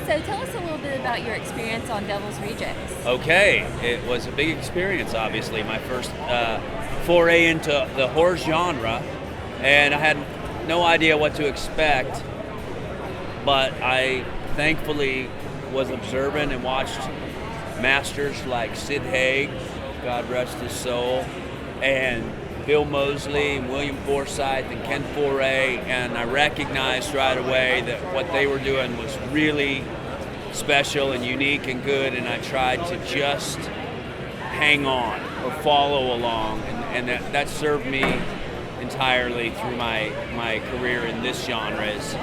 So tell us a little bit about your experience on Devil's Rejects. Okay, it was a big experience, obviously. My first foray into the horror genre, and I had no idea what to expect, but I thankfully was observant and watched masters like Sid Haig, God rest his soul, and Bill Moseley and William Forsythe and Ken Foray, and I recognized right away that what they were doing was really special and unique and good, and I tried to just hang on or follow along, and that served me entirely through my career in this genre. Is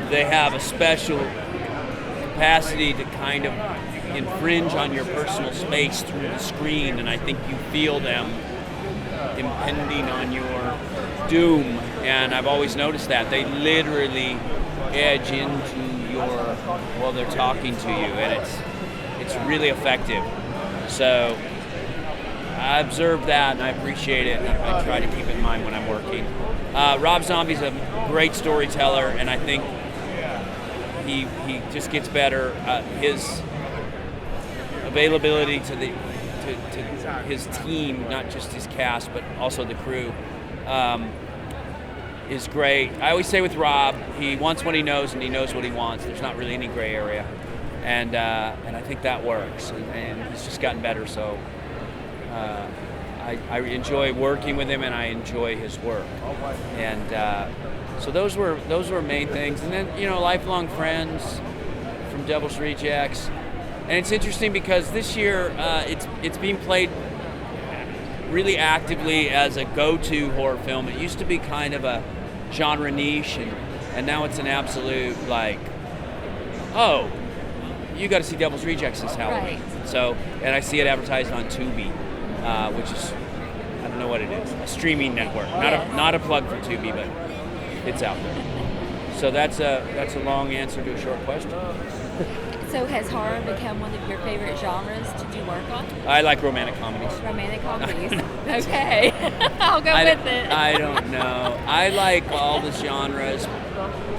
they have a special capacity to kind of infringe on your personal space through the screen, and I think you feel them impending on your doom, and I've always noticed that they literally edge into your, while they're talking to you, and it's really effective. So I observe that and I appreciate it, and I try to keep it in mind when I'm working. Rob Zombie's a great storyteller, and I think he just gets better. His availability to his team, not just his cast, but also the crew, is great. I always say with Rob, he wants what he knows and he knows what he wants. There's not really any gray area, and I think that works. And he's just gotten better. So I enjoy working with him, and I enjoy his work. And so those were main things. And then lifelong friends from Devil's Rejects. And it's interesting because this year it's being played really actively as a go-to horror film. It used to be kind of a genre niche, and now it's an absolute you got to see Devil's Rejects this Halloween. Right. So, and I see it advertised on Tubi, which is, I don't know what it is, a streaming network. Not a plug for Tubi, but it's out there. So that's a long answer to a short question. So has horror become one of your favorite genres to do work on? I like romantic comedies. Romantic comedies. Okay. I'll go with it. I don't know. I like all the genres.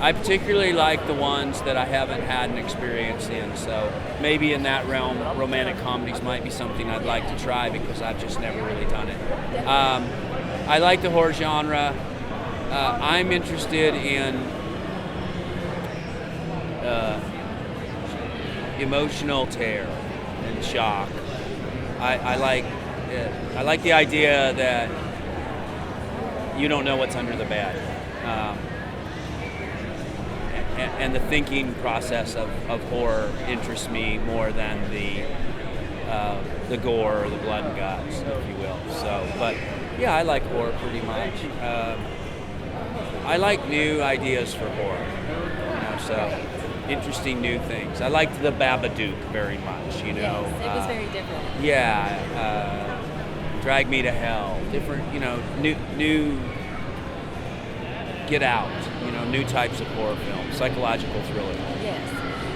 I particularly like the ones that I haven't had an experience in. So maybe in that realm, romantic comedies might be something I'd like to try because I've just never really done it. I like the horror genre. I'm interested in emotional terror and shock. I like the idea that you don't know what's under the bed, and the thinking process of horror interests me more than the gore or the blood and guts, if you will. So, but yeah, I like horror pretty much. I like new ideas for horror, so. Interesting new things. I liked the Babadook very much, Yes, it was very different. Yeah, Drag Me to Hell. Different, new Get Out. New types of horror films, psychological thriller. Yes.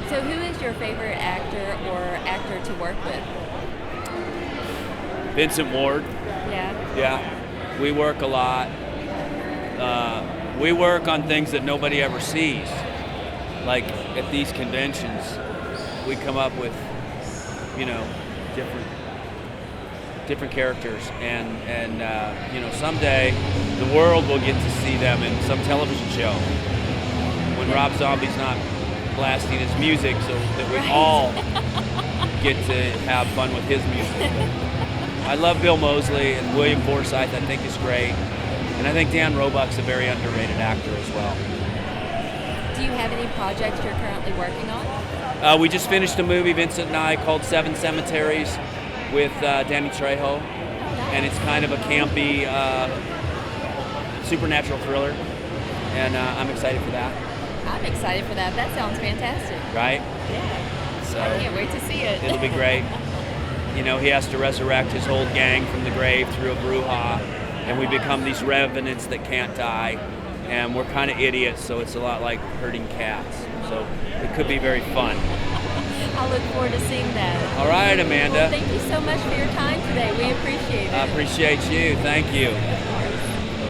So, who is your favorite actor or actor to work with? Vincent Ward. Yeah. Yeah. We work a lot. We work on things that nobody ever sees. Like at these conventions, we come up with, different characters, and someday the world will get to see them in some television show when Rob Zombie's not blasting his music, so that we all get to have fun with his music. I love Bill Moseley, and William Forsythe I think is great, and I think Dan Roebuck's a very underrated actor as well. Do you have any projects you're currently working on? We just finished a movie, Vincent and I, called Seven Cemeteries with Danny Trejo. And it's kind of a campy supernatural thriller. And I'm excited for that. I'm excited for that. That sounds fantastic. Right? Yeah. So I can't wait to see it. It'll be great. He has to resurrect his whole gang from the grave through a bruja. And we become these revenants that can't die. And we're kind of idiots, so it's a lot like herding cats. So it could be very fun. I look forward to seeing that. All right, Amanda. Well, thank you so much for your time today. We appreciate it. I appreciate you. Thank you.